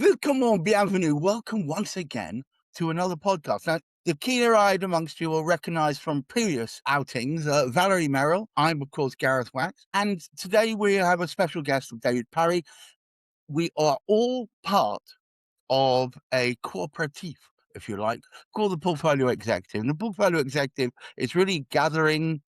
Welcome, bienvenue. Welcome once again to another podcast. Now, the keen-eyed amongst you will recognise from previous outings Valerie Merrill. I'm, of course, Gareth Wax. And today we have a special guest of David Parry. We are all part of a cooperative, if you like, called the Portfolio Executive. And the Portfolio Executive is really gathering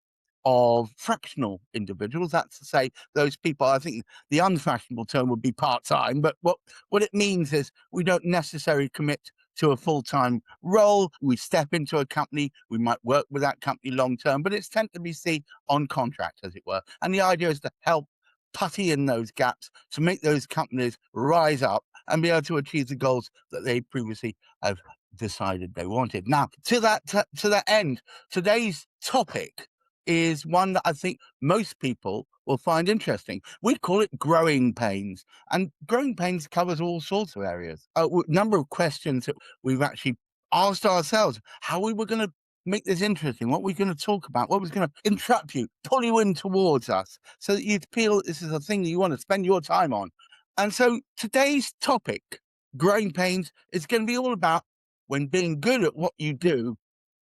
of fractional individuals. That's to say, those people, I think the unfashionable term would be part-time, but what it means is we don't necessarily commit to a full-time role. We step into a company, we might work with that company long-term, but it's tend to be seen on contract, as it were. And the idea is to help putty in those gaps to make those companies rise up and be able to achieve the goals that they previously have decided they wanted. Now, to that end, today's topic is one that I think most people will find interesting. We call it growing pains, and growing pains covers all sorts of areas. A number of questions that we've actually asked ourselves: how we were going to make this interesting, what we're going to talk about, what was going to entrap you, pull you in towards us, so that you'd feel that this is a thing that you want to spend your time on. And so today's topic, growing pains, is going to be all about when being good at what you do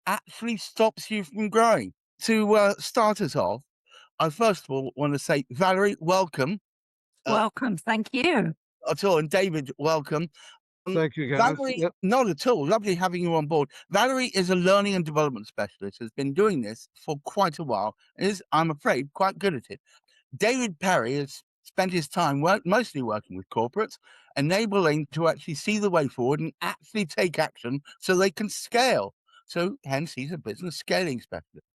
actually stops you from growing. To start us off, I first of all want to say, Valerie, welcome. Welcome, thank you. At all, and David, welcome. Thank you, Gareth. Valerie, Yep. not at all. Lovely having you on board. Valerie is a learning and development specialist, has been doing this for quite a while, and is, I'm afraid, quite good at it. David Parry has spent his time mostly working with corporates, enabling to actually see the way forward and actually take action so they can scale. So hence, he's a business scaling specialist.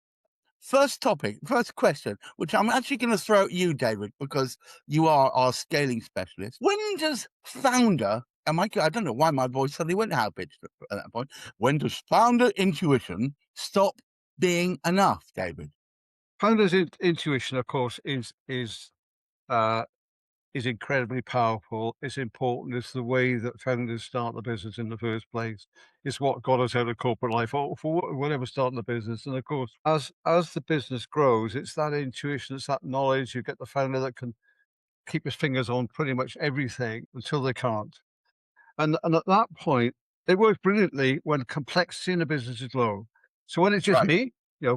First topic, first question, which I'm actually going to throw at you, David, because you are our scaling specialist. When does founder, I don't know why my voice suddenly went high-pitched at that point. When does founder intuition stop being enough, David? Founder's intuition, of course, is incredibly powerful. It's important. It's the way that founders start the business in the first place. It's what got us out of corporate life or for whatever starting the business. And of course, as the business grows, it's that intuition, it's that knowledge. You get the founder that can keep his fingers on pretty much everything until they can't. And at that point, it works brilliantly when complexity in the business is low. So when it's just Right. me,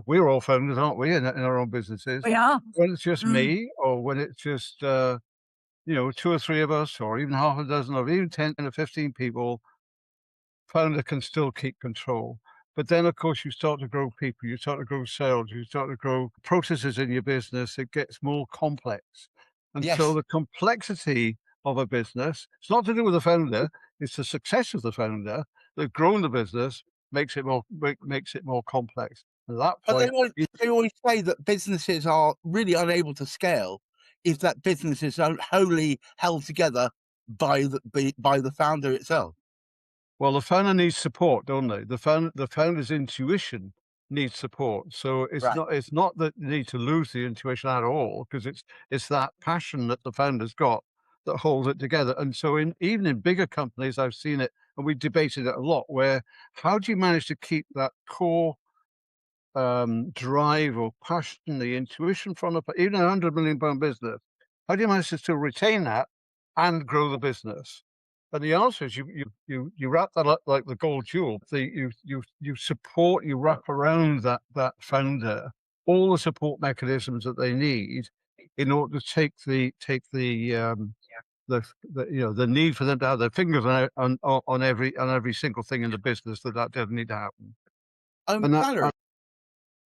we're all founders, aren't we, in our own businesses? We are. When it's just me, or when it's just, 2 or 3 of us, or even half a dozen, or even 10 or 15 people, founder can still keep control. But then, of course, you start to grow people, you start to grow sales, you start to grow processes in your business. It gets more complex. And Yes. so the complexity of a business, it's not to do with the founder, it's the success of the founder that growing the business makes it more complex. At that But point, they always say that businesses are really unable to scale if that business is wholly held together by the founder itself. well, the founder needs support, don't they? The founder's intuition needs support. So Right. it's not that you need to lose the intuition at all, because it's that passion that the founder's got that holds it together. And so even in bigger companies, I've seen it, and we debated it a lot, where how do you manage to keep that core drive or passion, the intuition from even a £100 million business? How do you manage to still retain that and grow the business? And the answer is you wrap that up like the gold jewel. You support, you wrap around that founder all the support mechanisms that they need in order to take the need for them to have their fingers on every single thing in the business that doesn't need to happen. And Valerie,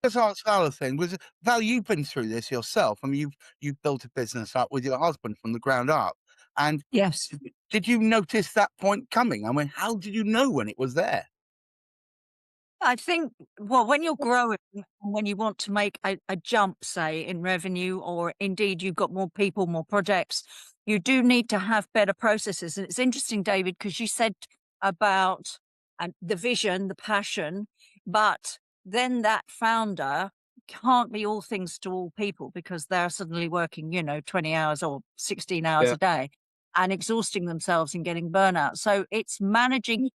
let's ask Val a thing. Val, you've been through this yourself. I mean, you've built a business up with your husband from the ground up. And Yes. did you notice that point coming? I mean, how did you know when it was there? I think, well, when you're growing, when you want to make a jump, say, in revenue, or indeed you've got more people, more projects, you do need to have better processes. And it's interesting, David, because you said about the vision, the passion, but then that founder can't be all things to all people because they're suddenly working, 20 hours or 16 hours Yeah. a day and exhausting themselves and getting burnout. So it's managing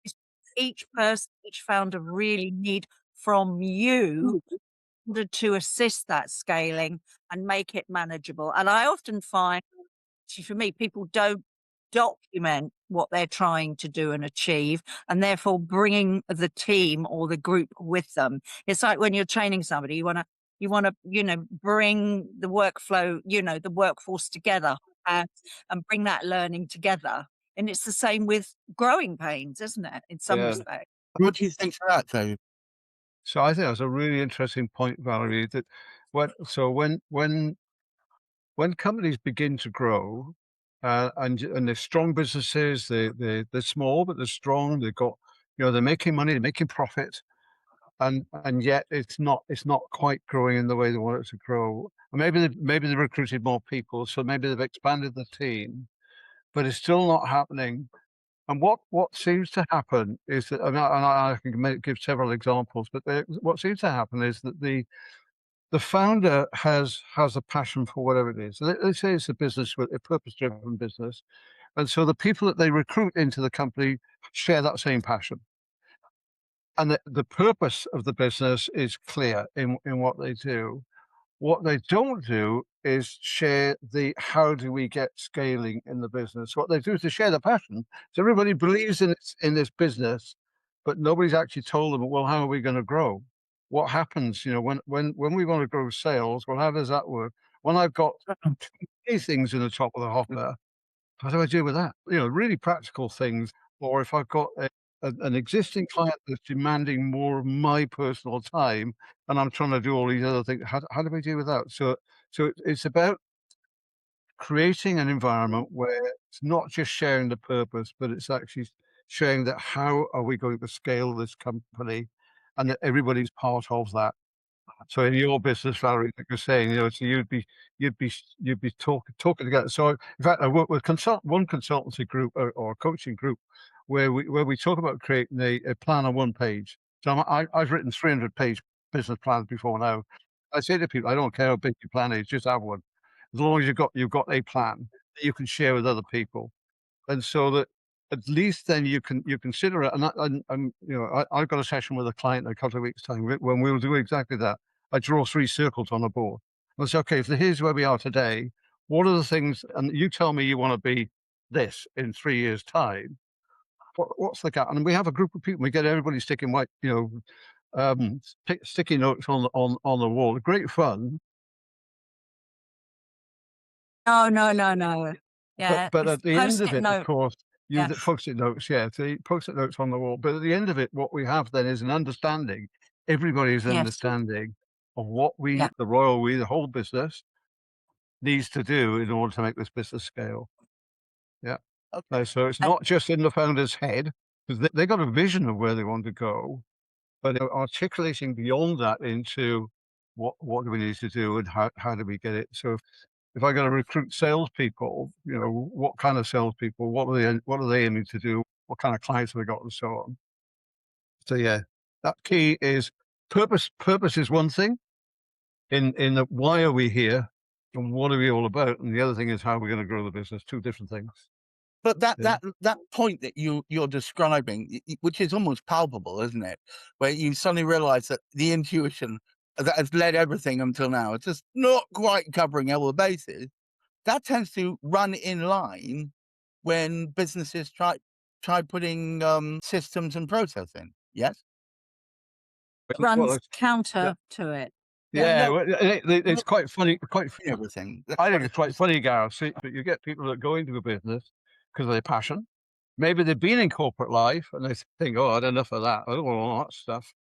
each person, each founder really need from you in order to assist that scaling and make it manageable. And I often find, for me, people don't document what they're trying to do and achieve, and therefore bringing the team or the group with them. It's like when you're training somebody, you want to bring the workflow, the workforce together, uh, and bring that learning together. And it's the same with growing pains, isn't it, in some Yeah. respect? What do you think of that, Dave? So I think that's a really interesting point, Valerie, that when companies begin to grow, and they're strong businesses, they're small, but they're strong, they've got, they're making money, they're making profit, and yet it's not quite growing in the way they want it to grow. And maybe they recruited more people, so maybe they've expanded the team, but it's still not happening. And what seems to happen is that, and I can give several examples, but what seems to happen is that the founder has a passion for whatever it is. Let's say it's a business, with a purpose-driven business, and so the people that they recruit into the company share that same passion. And the purpose of the business is clear in what they do. What they don't do is share the how do we get scaling in the business. What they do is they share the passion. So everybody believes in this business, but nobody's actually told them, well, how are we going to grow? What happens, when we want to grow sales? Well, how does that work? When I've got three things in the top of the hopper, how do I deal with that? Really practical things. Or if I've got an existing client that's demanding more of my personal time, and I'm trying to do all these other things, how do I deal with that? So it's about creating an environment where it's not just sharing the purpose, but it's actually sharing that how are we going to scale this company, and that everybody's part of that. So in your business, Valerie, like you're saying, so you'd be talking together. So in fact, I work with one consultancy group, or a coaching group, where we talk about creating a plan on one page. So I've written 300-page business plans before now. I say to people, I don't care how big your plan is, just have one. As long as you've got a plan that you can share with other people. And so that at least then you consider it. I've got a session with a client in a couple of weeks' time when we'll do exactly that. I draw 3 circles on a board. I say, okay, so here's where we are today. What are the things? And you tell me you want to be this in 3 years' time. What's the gap? And we have a group of people. We get everybody sticking sticky notes on the wall. Great fun. No, no, no, no. But Yeah, but it's at the end of Post-it it, of note. course, Yeah. the Post-it notes, yeah, the Post-it notes on the wall. But at the end of it, what we have then is an understanding. Everybody's Yes. understanding of what Yeah. the whole business needs to do in order to make this business scale. Yeah. Okay. So it's And not just in the founder's head, because they got a vision of where they want to go, but articulating beyond that into what do we need to do, and how do we get it. So if I got to recruit salespeople, what kind of salespeople? What are they aiming to do? What kind of clients have they got, and so on. So yeah, that key is purpose. Purpose is one thing. In the why are we here, and what are we all about? And the other thing is how we're going to grow the business. Two different things. But that Yeah. that that point that you're describing, which is almost palpable, isn't it? Where you suddenly realise that the intuition that has led everything until now, it's just not quite covering all the bases. That tends to run in line when businesses try putting systems and process in. Yes. Well, runs yeah, counter to it. Yeah. yeah. Well, Well, it's quite funny. everything. That's I what think it it's quite is. funny, Gareth. See, but you get people that go into a business because of their passion. Maybe they've been in corporate life and they think, "Oh, I had enough of that. I don't want all that stuff."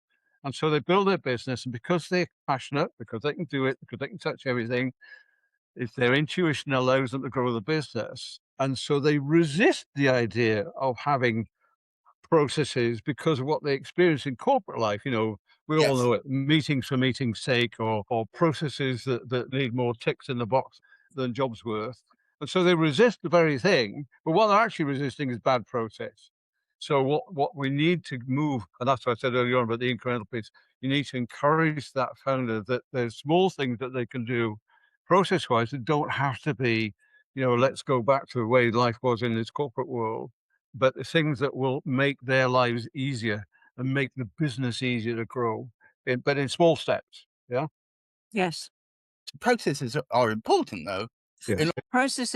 And so they build their business, and because they're passionate, because they can do it, because they can touch everything, it's their intuition allows them to grow the business. And so they resist the idea of having processes because of what they experience in corporate life. We all Yes. know it, meetings for meeting's sake, or processes that need more ticks in the box than jobs worth. And so they resist the very thing, but what they're actually resisting is bad process. So what we need to move, and that's what I said earlier on about the incremental piece, you need to encourage that founder that there's small things that they can do process-wise that don't have to be, let's go back to the way life was in this corporate world, but the things that will make their lives easier and make the business easier to grow, but in small steps. Yeah. Yes. Processes are important, though. Yes. A process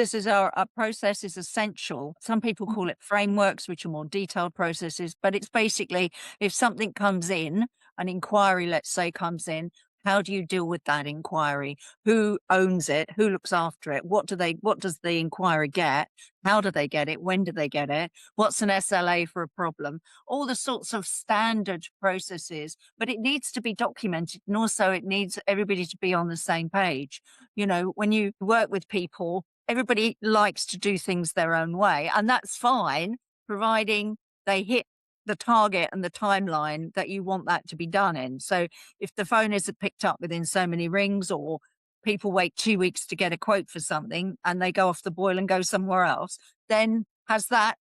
is essential. Some people call it frameworks, which are more detailed processes, but it's basically if something comes in, an inquiry, let's say, comes in, how do you deal with that inquiry? Who owns it? Who looks after it? What does the inquiry get? How do they get it? When do they get it? What's an SLA for a problem? All the sorts of standard processes, but it needs to be documented. And also it needs everybody to be on the same page. You know, when you work with people, everybody likes to do things their own way, and that's fine, providing they hit the target and the timeline that you want that to be done in. So if the phone isn't picked up within so many rings, or people wait 2 weeks to get a quote for something and they go off the boil and go somewhere else, then has that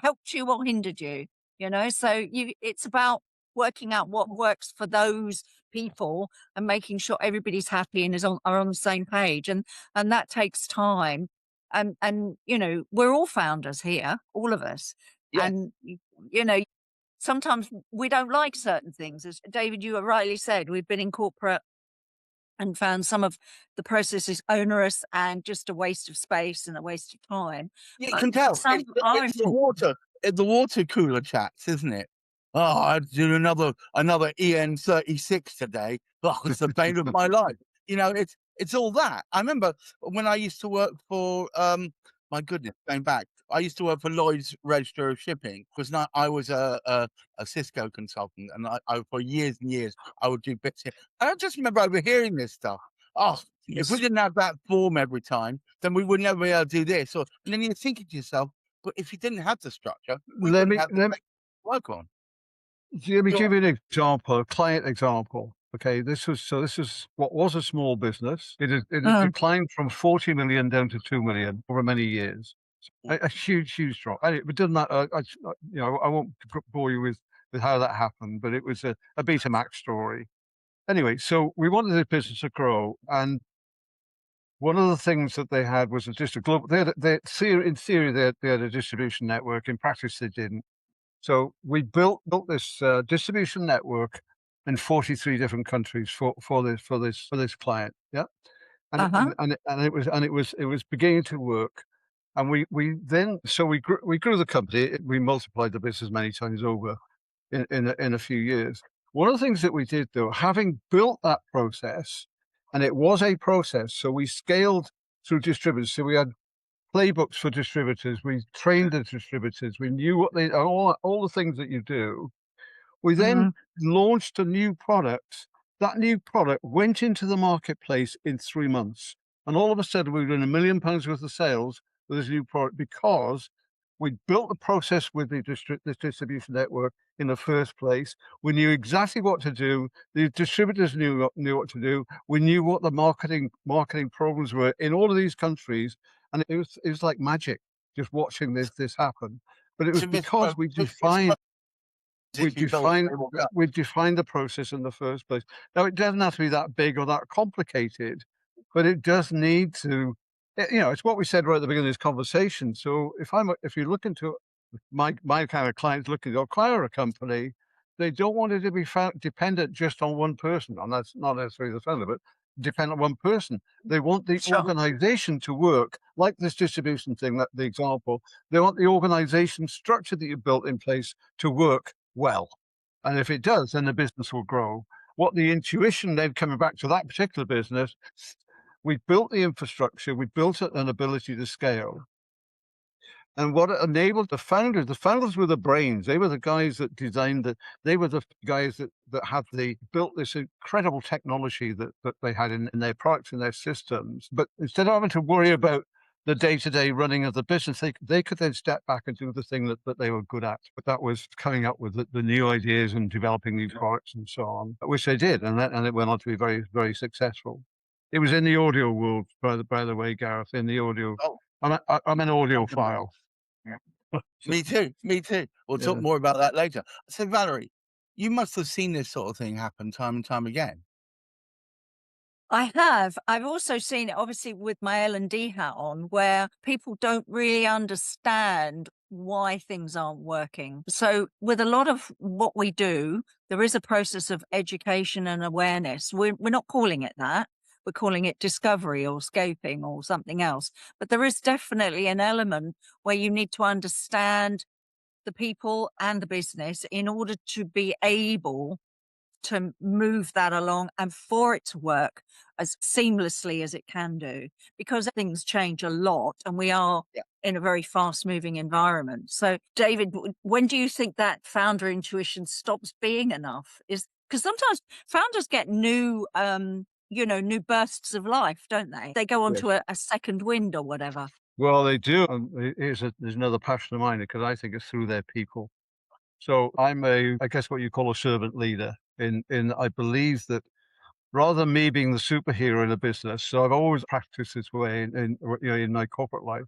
helped you or hindered you? You know, so it's about working out what works for those people and making sure everybody's happy and are on the same page. And that takes time. And you know, we're all founders here, all of us. Yes. And you know, sometimes we don't like certain things. As David, you rightly said, we've been in corporate and found some of the processes onerous and just a waste of space and a waste of time. You But can tell. some are It's important. the water cooler chats, isn't it? "Oh, I'd do another EN36 today. Oh, it's the bane of my life." You know, it's all that. I remember when I used to work for, my goodness, going back, I used to work for Lloyd's Register of Shipping, 'cause not I was a Cisco consultant, and I for years and years, I would do bits here. And I just remember overhearing this stuff. "Oh, if we Yes. didn't have that form every time, then we would never be able to do this," and then you're thinking to yourself, "But if you didn't have the structure, we Let wouldn't me have the let space to work on." let me Go give on. you an example, a client example. Okay, this is what was a small business. It Mm, declined from 40 million down to 2 million over many years. A huge drop. And it done that. You know, I won't bore you with how that happened, but it was a Betamax story. Anyway, so we wanted the business to grow, and one of the things that they had was just a global. In theory, they had a distribution network. In practice, they didn't. So we built this distribution network in 43 different countries for this client. Yeah, uh-huh. it was beginning to work, and we grew the company. We multiplied the business many times over in a few years. One of the things that we did, though, having built that process, and it was a process, so we scaled through distributors. So we had playbooks for distributors. We trained the distributors. We knew what they all the things that you do. We then Mhm. launched a new product. That new product went into the marketplace in 3 months, and all of a sudden, we were doing £1 million worth of sales with this new product because we built the process with this distribution network in the first place. We knew exactly what to do. The distributors knew what to do. We knew what the marketing programs were in all of these countries, and it was like magic just watching this happen. But it was because Took 6 months we if you built a defined stable gut. we defined the process in the first place. Now, it doesn't have to be that big or that complicated, but it does need to. You know, it's what we said right at the beginning of this conversation. So if you're looking to my kind of clients looking to acquire a company, they don't want it to be dependent just on one person, and that's not necessarily the founder, but depend on one person. They want the Sure. organization to work like this distribution thing, that the example. They want the organization structure that you built in place to work well. And if it does, then the business will grow. What the intuition then coming back to that particular business, we built the infrastructure, we built an ability to scale. And what it enabled the founders were the brains. They were the guys that designed it. They were the guys that had built this incredible technology that they had in their products and their systems. But instead of having to worry about the day-to-day running of the business, they could then step back and do the thing that they were good at. But that was coming up with the new ideas and developing new products and so on, which they did, and it went on to be very, very successful. It was in the audio world, by the way, Gareth, in the audio. Oh, I'm an wonderful. audiophile. So, Me too, me too. We'll talk yeah. more about that later. So, Valerie, you must have seen this sort of thing happen time and time again. I have. I've also seen it obviously with my L&D hat on, where people don't really understand why things aren't working. So with a lot of what we do, there is a process of education and awareness. We're not calling it that. we're calling it discovery or scoping or something else. But there is definitely an element where you need to understand the people and the business in order to be able to move that along and for it to work as seamlessly as it can do, because things change a lot and we are Yeah. in a very fast moving environment. So David, when do you think that founder intuition stops being enough? Is because sometimes founders get new new bursts of life, don't they? They go Yes. onto a second wind or whatever. Well, they do. And there's another passion of mine because I think it's through their people. So I'm I guess what you call a servant leader. In I believe that rather than me being the superhero in a business, so I've always practiced this way in my corporate life.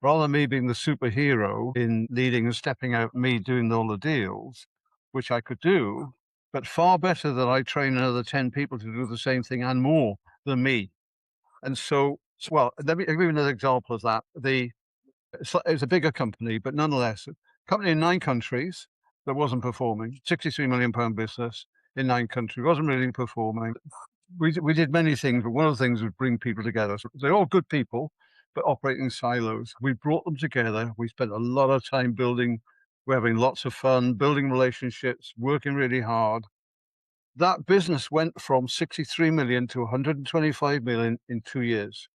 Rather than me being the superhero in leading and stepping out, me doing all the deals, which I could do, but far better that I train another 10 people to do the same thing and more than me. And well, let me give you another example of that. It's a bigger company, but nonetheless, a company in 9 countries that wasn't performing, 63 million pound business in 9 countries, wasn't really performing. We did many things, but one of the things was bring people together. So they're all good people, but operating in silos. We brought them together. We spent a lot of time building. We're having lots of fun, building relationships, working really hard. That business went from 63 million to 125 million in 2 years.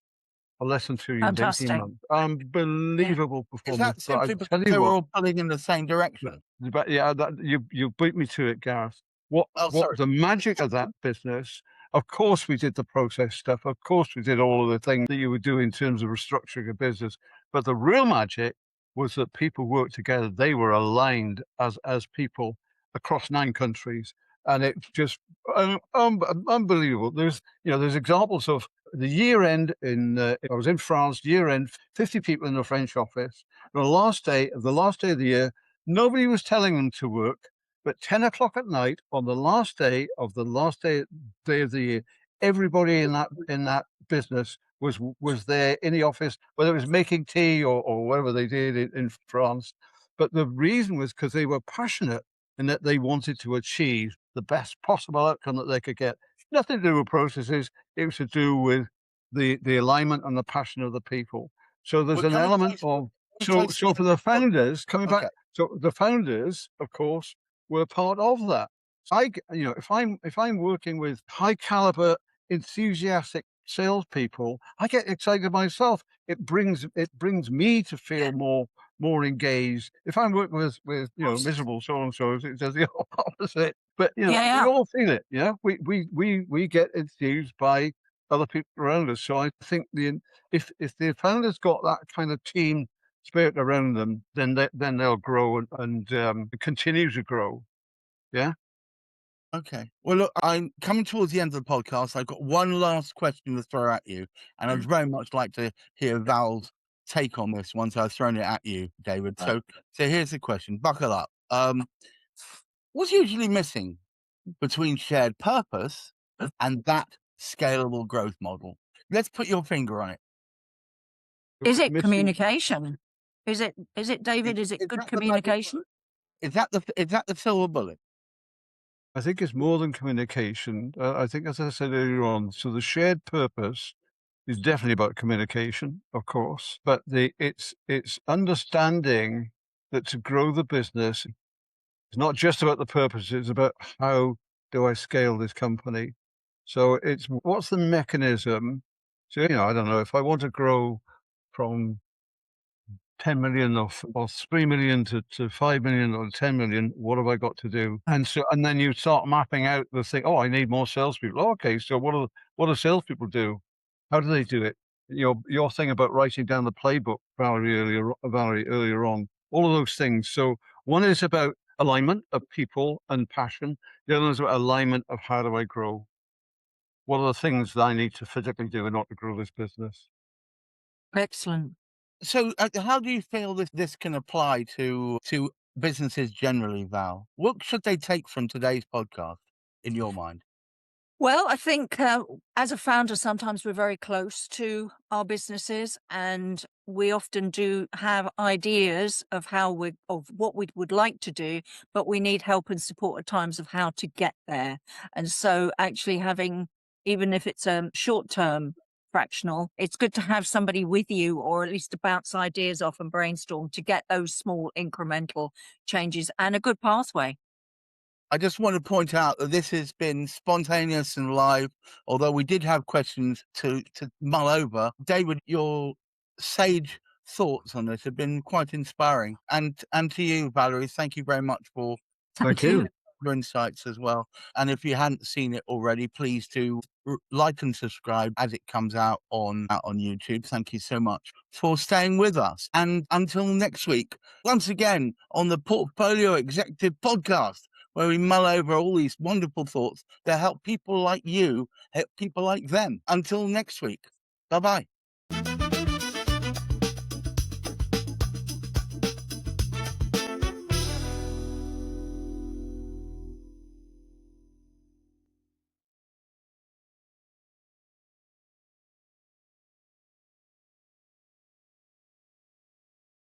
Or less than 2 years, 18 Fantastic. months. Yeah. Unbelievable Is performance, that but I simply because tell you they were what, all pulling in the same direction? but yeah, that you beat me to it, Gareth. Oh, What sorry. the magic of that business, of course, we did the process stuff. Of course, we did all of the things that you would do in terms of restructuring a business. But the real magic was that people worked together. They were aligned as people across 9 countries, and it's just unbelievable. There's examples of the year end I was in France, year end, 50 people in the French office. The last day of the year, nobody was telling them to work. But 10 o'clock at night on the last day of day of the year, everybody in that business was there in the office, whether it was making tea or whatever they did in France. But the reason was because they were passionate and that they wanted to achieve the best possible outcome that they could get. Nothing to do with processes. It was to do with the alignment and the passion of the people. So there's We're an coming element close. of Coming close to the so end for of the the pod. founders coming back. Okay. So the founders, of course, were part of that. If I'm working with high caliber, enthusiastic salespeople, I get excited myself. It brings me to feel more engaged. If I'm working with miserable so and so, it does the opposite. But Yeah, we yeah. all feel it. We get enthused by other people around us. So I think if the founders got that kind of team spirit around them, then they'll grow and continue to grow. Yeah. Okay. Well, look, I'm coming towards the end of the podcast. I've got one last question to throw at you, and I'd very much like to hear Val's take on this once I've thrown it at you, David. Right. So here's the question. Buckle up. What's usually missing between shared purpose and that scalable growth model? Let's put your finger on it. Is it Missing. communication? Is it Is, David? Is it is good that the magic communication? bullet? Is that the silver bullet? I think it's more than communication. I think, as I said earlier on, so the shared purpose is definitely about communication, of course, but it's understanding that to grow the business, it's not just about the purpose. It's about how do I scale this company. So it's what's the mechanism. So I don't know if I want to grow from 10 million or 3 million to 5 million or 10 million, what have I got to do? And then you start mapping out the thing. Oh, I need more salespeople. Oh, okay, so what do salespeople do? How do they do it? Your thing about writing down the playbook, Valerie, earlier on, all of those things. So one is about alignment of people and passion. The other is about alignment of how do I grow? What are the things that I need to physically do in order to grow this business? Excellent. So, how do you feel this can apply to businesses generally, Val? What should they take from today's podcast, in your mind? Well, I think as a founder, sometimes we're very close to our businesses, and we often do have ideas of of what we would like to do, but we need help and support at times of how to get there. And so, actually having even if it's a short-term fractional, it's good to have somebody with you, or at least to bounce ideas off and brainstorm to get those small incremental changes and a good pathway. I just want to point out that this has been spontaneous and live, although we did have questions to mull over. David, your sage thoughts on this have been quite inspiring. And to you, Valerie, thank you very much for Thank you. your insights as well. And if you hadn't seen it already, please do like and subscribe as it comes out on YouTube. Thank you so much for staying with us. And until next week, once again on the Portfolio Executive Podcast, where we mull over all these wonderful thoughts that help people like you, help people like them. Until next week, bye-bye.